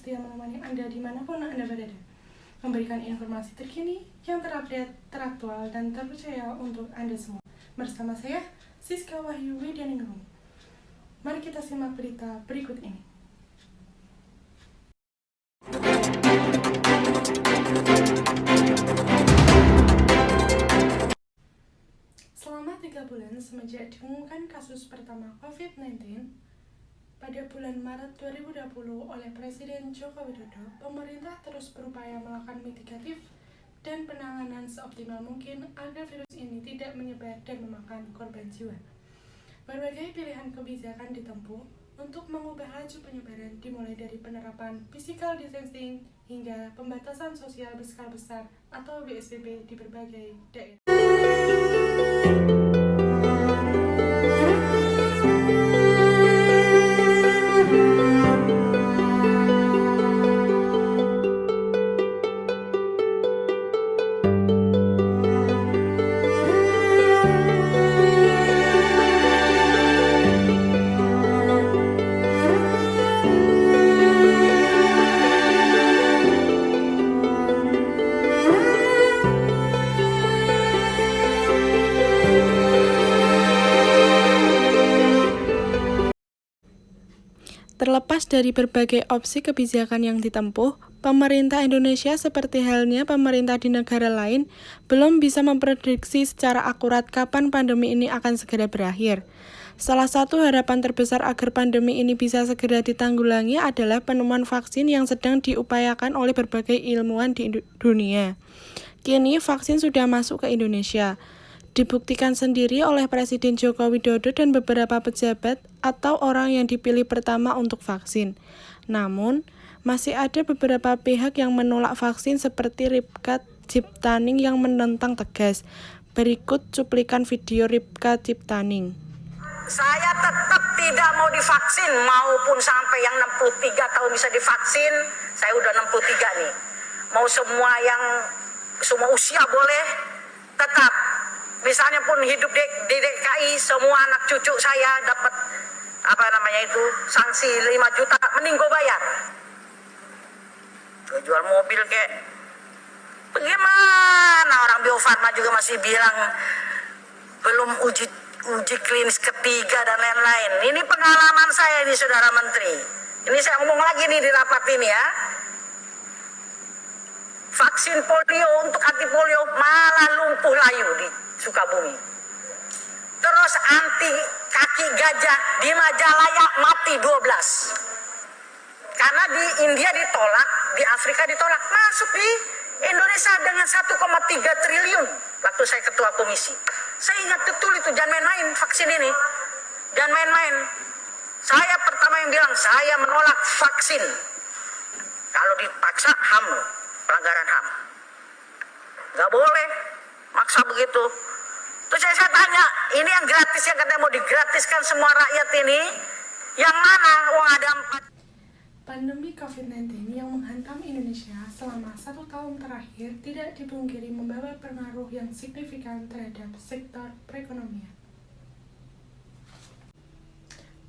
setia menemani Anda dimanapun Anda berada, memberikan informasi terkini yang terupdate, teraktual, dan terpercaya untuk Anda semua. Bersama saya, Siska Wahyu Widianingrum. Mari kita simak berita berikut ini. Selama 3 bulan semenjak diumumkan kasus pertama COVID-19, pada bulan Maret 2020 oleh Presiden Joko Widodo, pemerintah terus berupaya melakukan mitigatif dan penanganan seoptimal mungkin agar virus ini tidak menyebar dan memakan korban jiwa. Berbagai pilihan kebijakan ditempuh untuk mengubah laju penyebaran, dimulai dari penerapan physical distancing hingga pembatasan sosial berskala besar atau PSBB di berbagai daerah. Terlepas dari berbagai opsi kebijakan yang ditempuh, pemerintah Indonesia seperti halnya pemerintah di negara lain belum bisa memprediksi secara akurat kapan pandemi ini akan segera berakhir. Salah satu harapan terbesar agar pandemi ini bisa segera ditanggulangi adalah penemuan vaksin yang sedang diupayakan oleh berbagai ilmuwan di dunia. Kini vaksin sudah masuk ke Indonesia. Dibuktikan sendiri oleh Presiden Joko Widodo dan beberapa pejabat atau orang yang dipilih pertama untuk vaksin. Namun, masih ada beberapa pihak yang menolak vaksin seperti Ripka Ciptaning yang menentang tegas. Berikut cuplikan video Ripka Ciptaning. Saya tetap tidak mau divaksin, maupun sampai yang 63 tahun bisa divaksin. Saya udah 63 nih. Mau semua usia boleh, tetap. Misalnya pun hidup di DKI, semua anak cucu saya dapat sanksi 5 juta, mending gue bayar. Gue jual mobil kayak bagaimana orang Bio Farma juga masih bilang belum uji klinis ketiga dan lain-lain. Ini pengalaman saya ini, Saudara Menteri. Ini saya ngomong lagi nih di rapat ini ya. Vaksin polio untuk anti polio malah lumpuh layu di Sukabumi. Terus anti kaki gajah di Majalaya mati 12. Karena di India ditolak, di Afrika ditolak, masuk di Indonesia dengan 1,3 triliun waktu saya ketua komisi. Saya ingat betul itu, jangan main-main vaksin ini. Jangan main-main. Saya pertama yang bilang, saya menolak vaksin. Kalau dipaksa HAM, pelanggaran HAM. Nggak boleh maksa begitu. Terus saya tanya, ini yang gratis, yang katanya mau digratiskan semua rakyat ini, yang mana? Wong ada 4. Pandemi COVID-19 yang menghantam Indonesia selama 1 tahun terakhir tidak dipungkiri membawa pengaruh yang signifikan terhadap sektor perekonomian.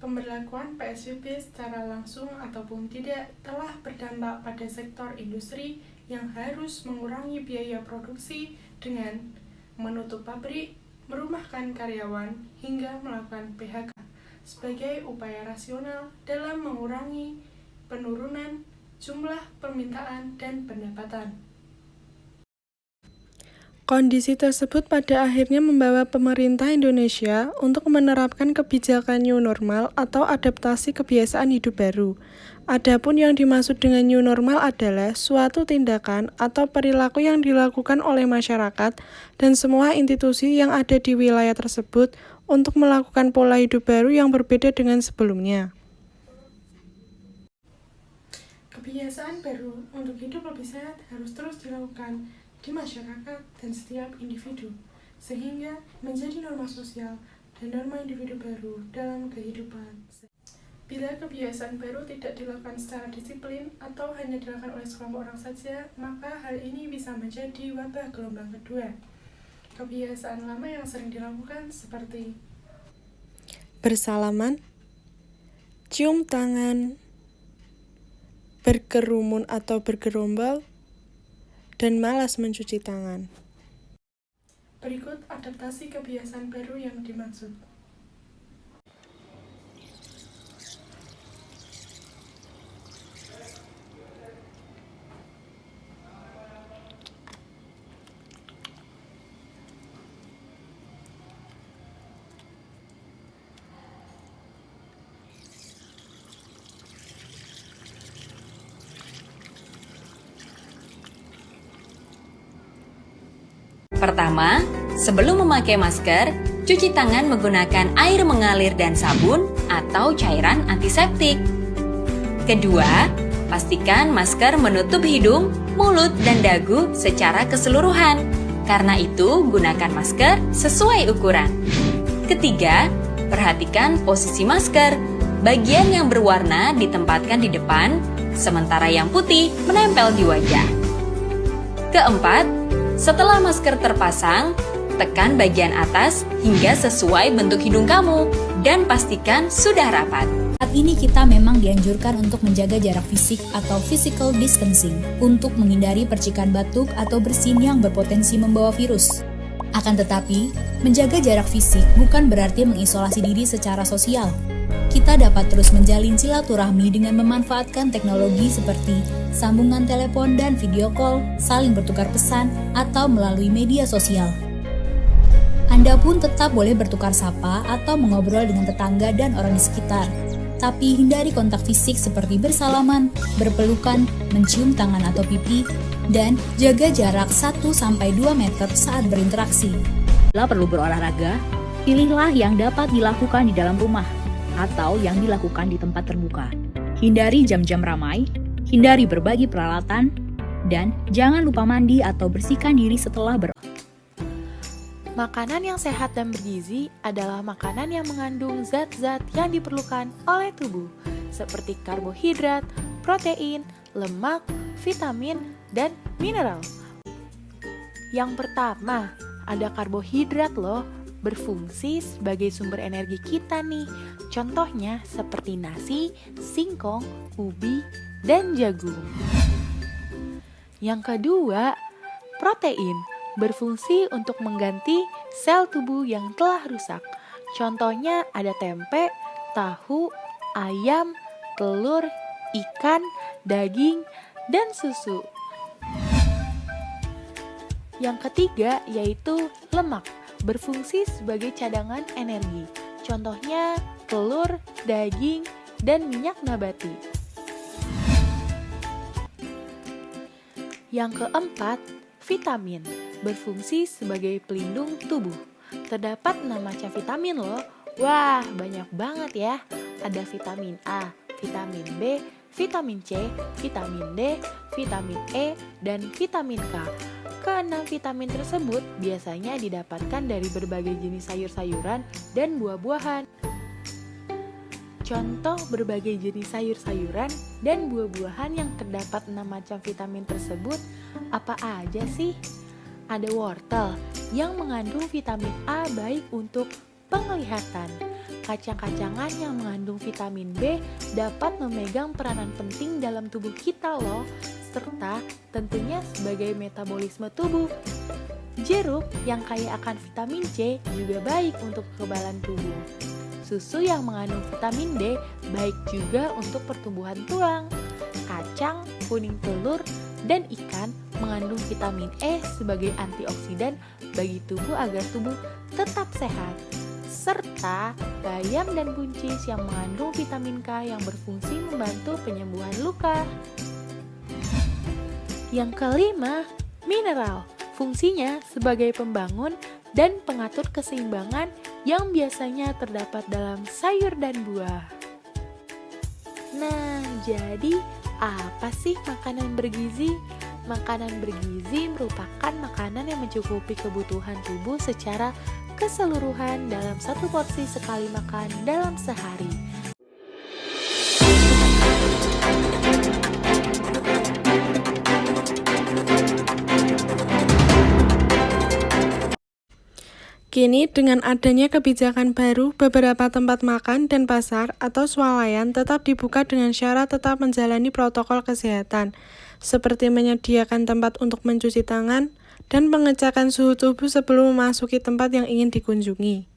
Pemberlakuan PSBB secara langsung ataupun tidak telah berdampak pada sektor industri yang harus mengurangi biaya produksi dengan menutup pabrik, merumahkan karyawan, hingga melakukan PHK sebagai upaya rasional dalam mengurangi penurunan jumlah permintaan dan pendapatan. Kondisi tersebut pada akhirnya membawa pemerintah Indonesia untuk menerapkan kebijakan new normal atau adaptasi kebiasaan hidup baru. Adapun yang dimaksud dengan new normal adalah suatu tindakan atau perilaku yang dilakukan oleh masyarakat dan semua institusi yang ada di wilayah tersebut untuk melakukan pola hidup baru yang berbeda dengan sebelumnya. Kebiasaan baru untuk hidup lebih sehat harus terus dilakukan di masyarakat dan setiap individu, sehingga menjadi norma sosial dan norma individu baru dalam kehidupan. Bila kebiasaan baru tidak dilakukan secara disiplin atau hanya dilakukan oleh sekelompok orang saja, maka hal ini bisa menjadi wabah gelombang kedua. Kebiasaan lama yang sering dilakukan seperti bersalaman, cium tangan, berkerumun atau bergerombol, dan malas mencuci tangan. Berikut adaptasi kebiasaan baru yang dimaksud. Pertama, sebelum memakai masker, cuci tangan menggunakan air mengalir dan sabun atau cairan antiseptik. Kedua, pastikan masker menutup hidung, mulut, dan dagu secara keseluruhan. Karena itu, gunakan masker sesuai ukuran. Ketiga, perhatikan posisi masker. Bagian yang berwarna ditempatkan di depan, sementara yang putih menempel di wajah. Keempat, setelah masker terpasang, tekan bagian atas hingga sesuai bentuk hidung kamu dan pastikan sudah rapat. Saat ini kita memang dianjurkan untuk menjaga jarak fisik atau physical distancing untuk menghindari percikan batuk atau bersin yang berpotensi membawa virus. Akan tetapi, menjaga jarak fisik bukan berarti mengisolasi diri secara sosial. Kita dapat terus menjalin silaturahmi dengan memanfaatkan teknologi seperti sambungan telepon dan video call, saling bertukar pesan, atau melalui media sosial. Anda pun tetap boleh bertukar sapa atau mengobrol dengan tetangga dan orang di sekitar. Tapi hindari kontak fisik seperti bersalaman, berpelukan, mencium tangan atau pipi, dan jaga jarak 1-2 meter saat berinteraksi. Bila perlu berolahraga, pilihlah yang dapat dilakukan di dalam rumah atau yang dilakukan di tempat terbuka. Hindari jam-jam ramai, hindari berbagi peralatan, dan jangan lupa mandi atau bersihkan diri setelah Makanan yang sehat dan bergizi adalah makanan yang mengandung zat-zat yang diperlukan oleh tubuh, seperti karbohidrat, protein, lemak, vitamin, dan mineral. Yang pertama, ada karbohidrat loh, berfungsi sebagai sumber energi kita nih. Contohnya seperti nasi, singkong, ubi, dan jagung. Yang kedua, protein berfungsi untuk mengganti sel tubuh yang telah rusak. Contohnya ada tempe, tahu, ayam, telur, ikan, daging, dan susu. Yang ketiga yaitu lemak, berfungsi sebagai cadangan energi. Contohnya telur, daging, dan minyak nabati. Yang keempat, vitamin, berfungsi sebagai pelindung tubuh. Terdapat 6 macam vitamin loh. Wah, banyak banget ya. Ada vitamin A, vitamin B, vitamin C, vitamin D, vitamin E, dan vitamin K. Keenam vitamin tersebut biasanya didapatkan dari berbagai jenis sayur-sayuran dan buah-buahan. Contoh berbagai jenis sayur-sayuran dan buah-buahan yang terdapat 6 macam vitamin tersebut apa aja sih? Ada wortel yang mengandung vitamin A baik untuk penglihatan. Kacang-kacangan yang mengandung vitamin B dapat memegang peranan penting dalam tubuh kita loh, serta tentunya sebagai metabolisme tubuh. Jeruk yang kaya akan vitamin C juga baik untuk kekebalan tubuh. Susu yang mengandung vitamin D baik juga untuk pertumbuhan tulang. Kacang, kuning telur, dan ikan mengandung vitamin E sebagai antioksidan bagi tubuh agar tubuh tetap sehat. Serta bayam dan buncis yang mengandung vitamin K yang berfungsi membantu penyembuhan luka. Yang kelima, mineral. Fungsinya sebagai pembangun dan pengatur keseimbangan yang biasanya terdapat dalam sayur dan buah. Nah, jadi apa sih makanan bergizi? Makanan bergizi merupakan makanan yang mencukupi kebutuhan tubuh secara keseluruhan dalam satu porsi sekali makan dalam sehari. Kini dengan adanya kebijakan baru, beberapa tempat makan dan pasar atau swalayan tetap dibuka dengan syarat tetap menjalani protokol kesehatan, seperti menyediakan tempat untuk mencuci tangan dan pengecekan suhu tubuh sebelum memasuki tempat yang ingin dikunjungi.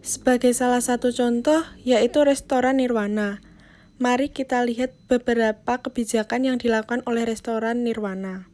Sebagai salah satu contoh, yaitu restoran Nirwana. Mari kita lihat beberapa kebijakan yang dilakukan oleh restoran Nirwana.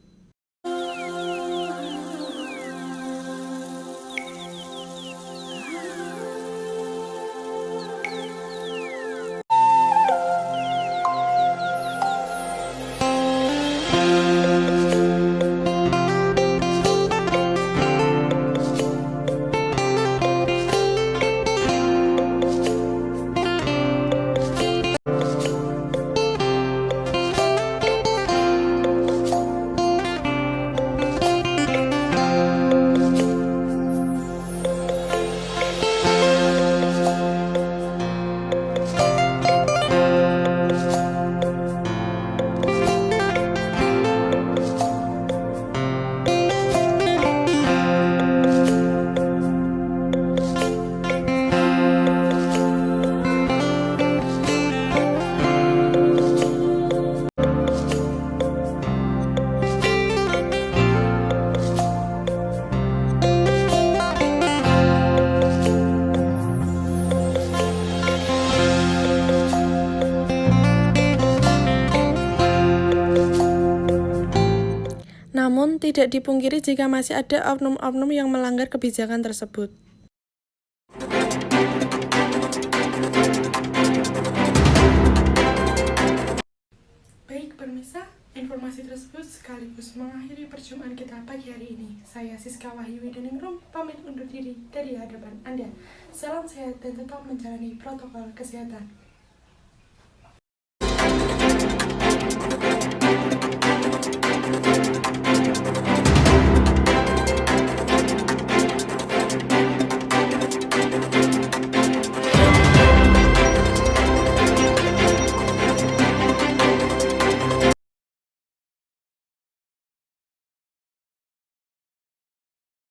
Namun, tidak dipungkiri jika masih ada oknum-oknum yang melanggar kebijakan tersebut. Baik, pemirsa, informasi tersebut sekaligus mengakhiri perjumpaan kita pagi hari ini. Saya Siska Wahyu Widaningrum, pamit undur diri dari hadapan Anda. Salam sehat dan tetap menjalani protokol kesehatan.